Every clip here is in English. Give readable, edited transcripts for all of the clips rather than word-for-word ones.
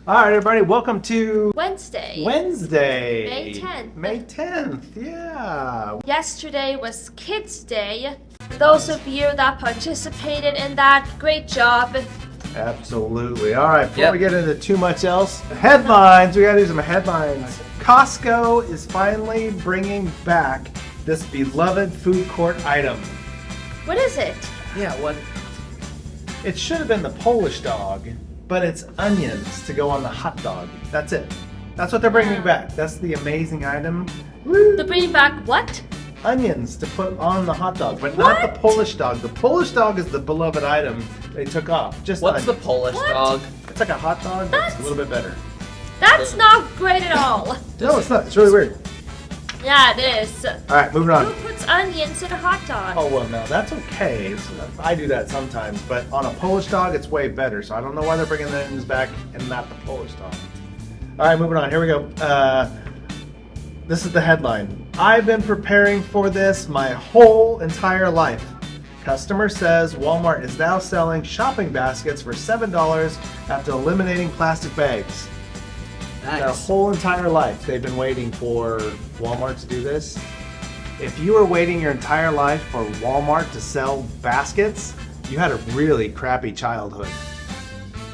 All right, everybody, welcome to Wednesday. May 10th. May 10th, yeah. Yesterday was Kids Day. Those of you that participated in that, great job. Absolutely. All right, before we get into too much else, headlines. We got to do some headlines. Costco is finally bringing back this beloved food court item. What is it? Yeah, what? It should have been the Polish dog, but it's onions to go on the hot dog. That's it. That's what they're bringing back. That's the amazing item. Woo! To bring back what? Onions to put on the hot dog, but not the Polish dog. The Polish dog is the beloved item they took off. Just What's the onions. Polish dog? It's like a hot dog, but it's a little bit better. That's not great at all. No, it's not. It's really weird. Yeah, it is. All right, moving on. Who puts onions in a hot dog? Oh, well, no, that's okay. I do that sometimes, but on a Polish dog, it's way better. So I don't know why they're bringing the onions back and not the Polish dog. All right, moving on. Here we go. This is the headline. I've been preparing for this my whole entire life. Customer says Walmart is now selling shopping baskets for $7 after eliminating plastic bags. Nice. Their whole entire life, they've been waiting for Walmart to do this. If you were waiting your entire life for Walmart to sell baskets, you had a really crappy childhood.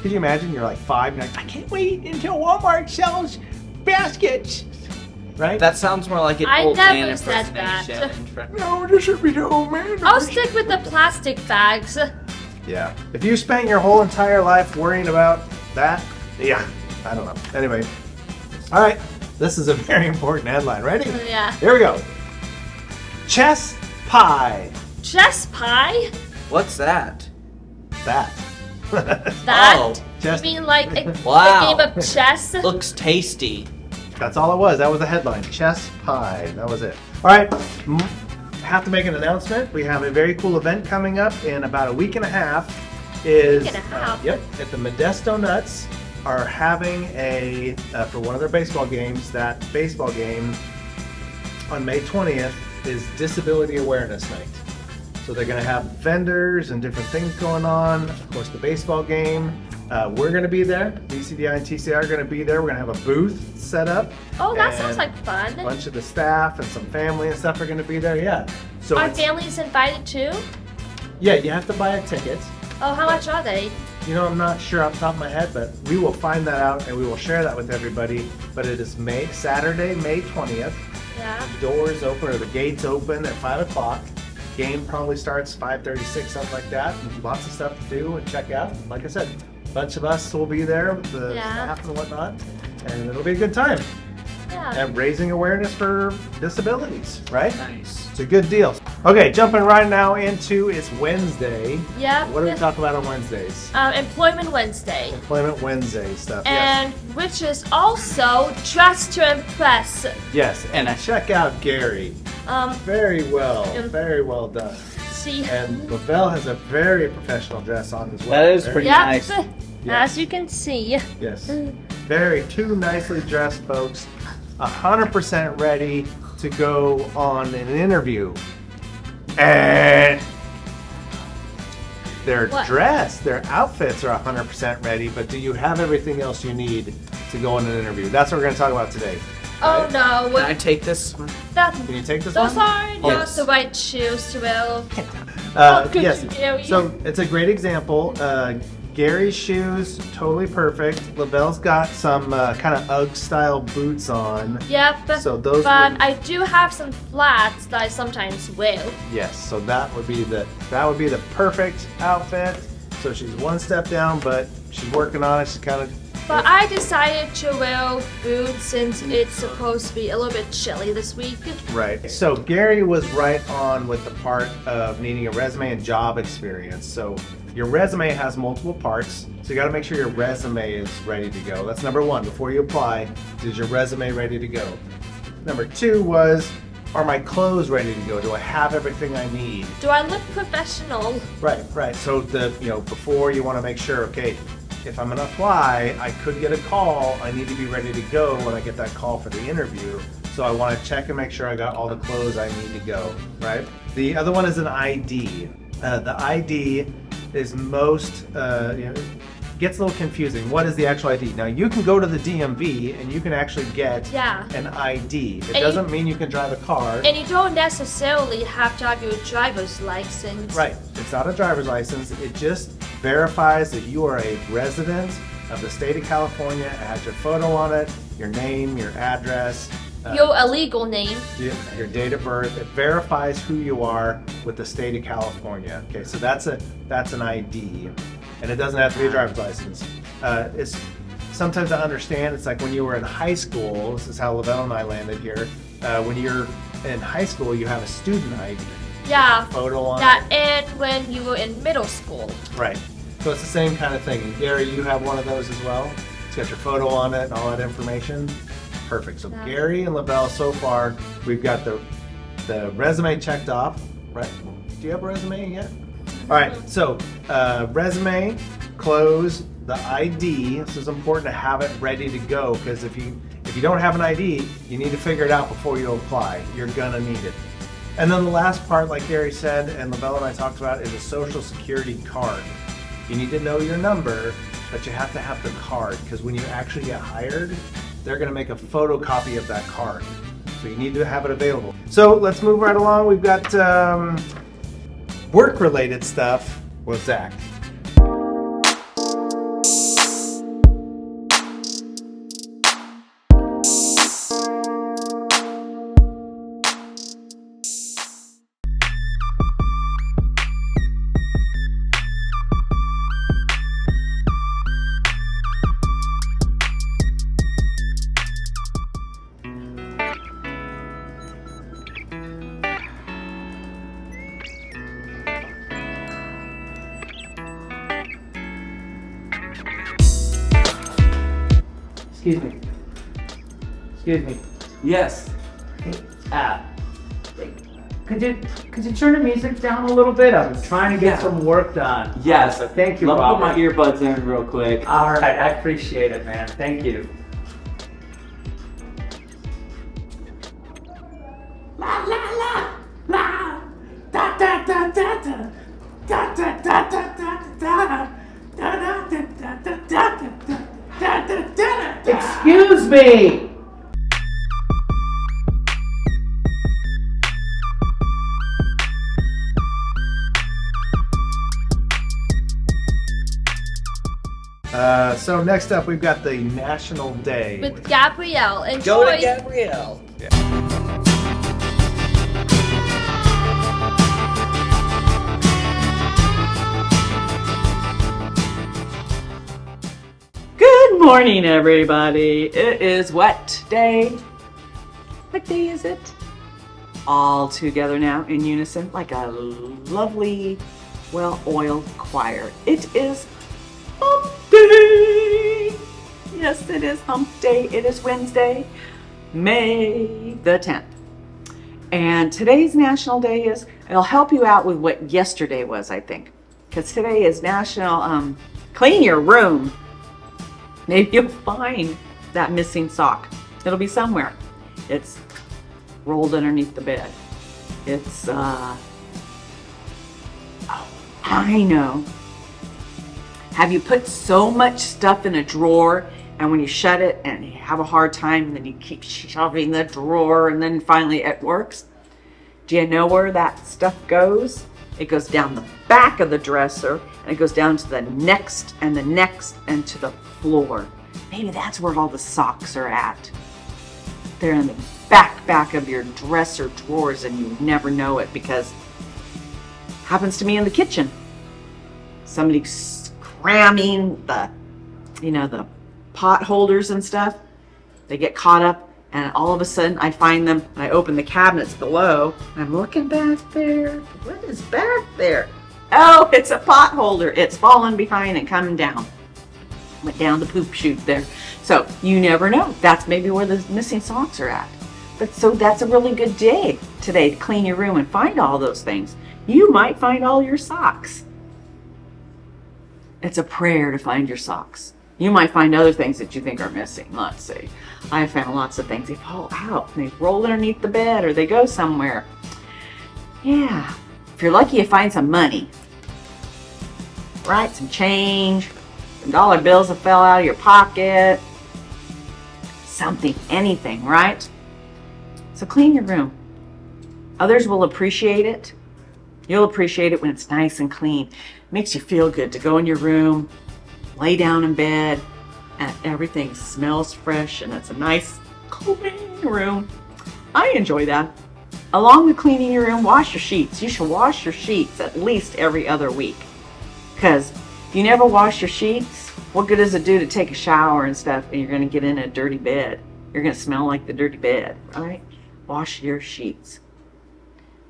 Could you imagine? You're like 5, and you're like, I can't wait until Walmart sells baskets. Right? That sounds more like an I old man never said that. impersonation. No, this should be the old man. I'll stick with the plastic bags. Yeah. If you spent your whole entire life worrying about that, yeah, I don't know. Anyway, all right. This is a very important headline. Ready? Yeah. Here we go. Chess pie. Chess pie? What's that? That. That? Oh, chess. You mean like a Wow. game of chess? Looks tasty. That's all it was. That was the headline. Chess pie. That was it. All right. Have to make an announcement. We have a very cool event coming up in about a week and a half. Yep. At the Modesto Nuts are having a for one of their baseball games. That baseball game on May 20th is Disability Awareness Night. So they're going to have vendors and different things going on. Of course, the baseball game. We're going to be there. BCDI and TCI are going to be there. We're going to have a booth set up. Oh, that sounds like fun. A bunch of the staff and some family and stuff are going to be there. Yeah. So Are families invited too? Yeah, you have to buy a ticket. Oh, how much are they? You know, I'm not sure off the top of my head, but we will find that out and we will share that with everybody. But it is Saturday, May 20th. Yeah. The doors open or the gates open at 5 o'clock. Game probably starts 5:36, something like that. Lots of stuff to do and check out. Like I said, a bunch of us will be there with the staff and whatnot, and it'll be a good time. Yeah. And raising awareness for disabilities, right? Nice. It's a good deal. Okay, jumping right now into it's Wednesday. Yep. What do we talk about on Wednesdays? Employment Wednesday. Employment Wednesday stuff. And which is also Dress to Impress. Yes, and check out Gary. Very well done. See. And Lavelle has a very professional dress on as well. That is pretty Yep. nice. As you can see. Yes. Two nicely dressed folks, 100% ready to go on an interview. And their their outfits are 100% ready, but do you have everything else you need to go on an interview? That's what we're going to talk about today. Oh no. Can I take this one? Can you take this one? Those are not the right shoes to wear. Yes. Gary. So it's a great example. Gary's shoes, totally perfect. Lavelle's got some kind of UGG style boots on. Yep. So those. But I do have some flats that I sometimes wear. Yes. So that would be the perfect outfit. So she's one step down, but she's working on it. She's kind of. But I decided to wear boots since it's supposed to be a little bit chilly this week. Right. So Gary was right on with the part of needing a resume and job experience. So your resume has multiple parts. So you got to make sure your resume is ready to go. That's number one. Before you apply, is your resume ready to go? Number two was, are my clothes ready to go? Do I have everything I need? Do I look professional? Right. So before you want to make sure, okay, if I'm going to apply, I could get a call. I need to be ready to go when I get that call for the interview. So I want to check and make sure I got all the clothes I need to go, right? The other one is an ID. The ID is most, gets a little confusing. What is the actual ID? Now you can go to the DMV and you can actually get an ID. It doesn't mean you can drive a car. And you don't necessarily have to have your driver's license. Right. It's not a driver's license. It just verifies that you are a resident of the state of California. It has your photo on it, your name, your address. Your illegal name. Your date of birth. It verifies who you are with the state of California. Okay, so that's an ID. And it doesn't have to be a driver's license. It's sometimes to understand, it's like when you were in high school, this is how Lavelle and I landed here. When you're in high school, you have a student ID. Yeah. Photo on that it. and when you were in middle school. Right. So it's the same kind of thing. And Gary, you have one of those as well? It's got your photo on it and all that information. Perfect. So Gary and Lavelle, so far, we've got the resume checked off, right? Do you have a resume yet? All right, so resume, close, the ID. This is important to have it ready to go because if you don't have an ID, you need to figure it out before you apply. You're gonna need it. And then the last part, like Gary said and Lavelle and I talked about, is a social security card. You need to know your number, but you have to have the card because when you actually get hired, they're gonna make a photocopy of that card. So you need to have it available. So let's move right along. We've got work-related stuff with Zach. Excuse me. Excuse me. Yes. Could you turn the music down a little bit? I'm trying to get some work done. Yes. Thank you, Let me Robert. put my earbuds in real quick. All right, I appreciate it, man. Thank you. La la la la da da da da da da da da da da da da da da. Excuse me. So next up, we've got the National Day. With Gabrielle. Go Enjoy. to Gabrielle. Good morning, everybody. It is what day? What day is it? All together now in unison like a lovely, well-oiled choir. It is Hump Day. Yes, it is Hump Day. It is Wednesday, May the 10th. And today's National Day is, it'll help you out with what yesterday was, I think. Because today is National Clean Your Room. Maybe you'll find that missing sock. It'll be somewhere. It's rolled underneath the bed. It's, oh, I know. Have you put so much stuff in a drawer and when you shut it and you have a hard time and then you keep shoving the drawer and then finally it works? Do you know where that stuff goes? It goes down the back of the dresser and it goes down to the next and the next and to the floor. Maybe that's where all the socks are at. They're in the back of your dresser drawers and you never know it because it happens to me in the kitchen. Somebody's cramming the pot holders and stuff. They get caught up and all of a sudden I find them and I open the cabinets below and I'm looking back there. What is back there? Oh, it's a pot holder. It's fallen behind and coming down. Went down the poop chute there. So you never know. That's maybe where the missing socks are at. But so that's a really good day today to clean your room and find all those things. You might find all your socks. It's a prayer to find your socks. You might find other things that you think are missing. Let's see. I found lots of things. They fall out and they roll underneath the bed or they go somewhere. Yeah. If you're lucky, you find some money. Right? Some change. some dollar bills that fell out of your pocket. Something, anything, right? So clean your room. Others will appreciate it. You'll appreciate it when it's nice and clean. Makes you feel good to go in your room, lay down in bed, and everything smells fresh, and it's a nice, clean room. I enjoy that. Along with cleaning your room, wash your sheets. You should wash your sheets at least every other week. Because if you never wash your sheets, what good does it do to take a shower and stuff and you're going to get in a dirty bed? You're going to smell like the dirty bed, right? Wash your sheets.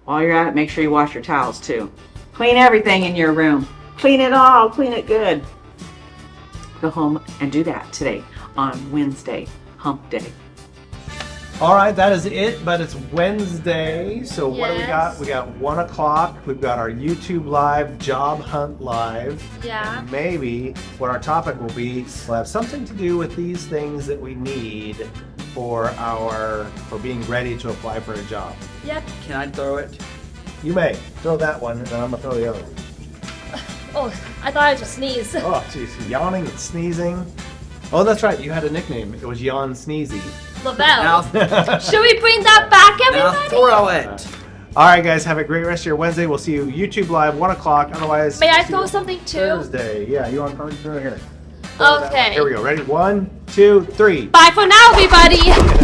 While you're at it, make sure you wash your towels too. Clean everything in your room. Clean it all. Clean it good. Go home and do that today on Wednesday, Hump Day. All right, that is it, but it's Wednesday, so what do we got? We got 1 o'clock. We've got our YouTube Live, Job Hunt Live. Yeah. And maybe what our topic will be will have something to do with these things that we need for being ready to apply for a job. Yep. Can I throw it? You may throw that one, and then I'm gonna throw the other one. Oh, I thought I was just sneeze. Oh, jeez, yawning and sneezing. Oh, that's right. You had a nickname. It was Yawn Sneezy. Now, Lavelle. Should we bring that back, now everybody? throw it. All right, guys. Have a great rest of your Wednesday. We'll see you YouTube Live 1 o'clock. Otherwise, May I see throw you something too? Thursday. Yeah, you want to throw it here? Throw that one. Okay. Here we go. Ready? 1, 2, 3. Bye for now, everybody.